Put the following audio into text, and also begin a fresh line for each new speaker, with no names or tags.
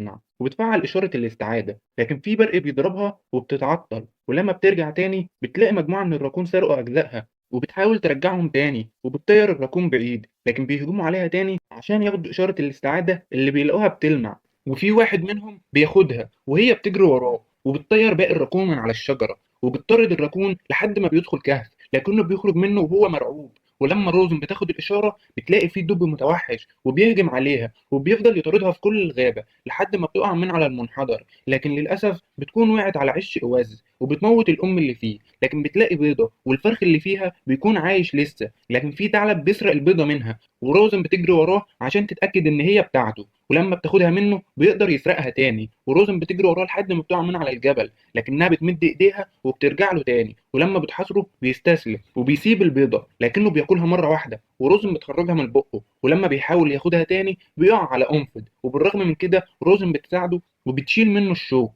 المصنع وبتفعل إشارة الاستعادة، لكن في برق بيضربها وبتتعطل، ولما بترجع تاني بتلاقي مجموعة من الراكون سرقوا أجزائها وبتحاول ترجعهم تاني وبتطير الراكون بعيد، لكن بيهجموا عليها تاني عشان ياخدوا إشارة الاستعادة اللي بيلاقوها بتلمع، وفي واحد منهم بياخدها وهي بتجري وراه وبتطير باقي الراكون من على الشجرة وبتطرد الراكون لحد ما بيدخل كهف، لكنه بيخرج منه وهو مرعوب. ولما روزن بتاخد الإشارة بتلاقي فيه دب متوحش وبيهجم عليها وبيفضل يطاردها في كل الغابة لحد ما بتقع من على المنحدر، لكن للأسف بتكون وقعت على عش إواز وبتموت الأم اللي فيه، لكن بتلاقي بيضة والفرخ اللي فيها بيكون عايش لسه، لكن في ثعلب بيسرق البيضة منها وروزن بتجري وراه عشان تتأكد إن هي بتاعته، ولما بتاخدها منه بيقدر يسرقها تاني، وروزن بتجري وراه لحد ما بتقع من على الجبل، لكنها بتمد ايديها وبترجع له تاني، ولما بتحاصره بيستسلم وبيسيب البيضة لكنه بياكلها مرة واحدة وروزن بتخرجها من بقه، ولما بيحاول ياخدها تاني بيقع على قنفذ، وبالرغم من كده روزن بتساعده وبتشيل منه الشوك.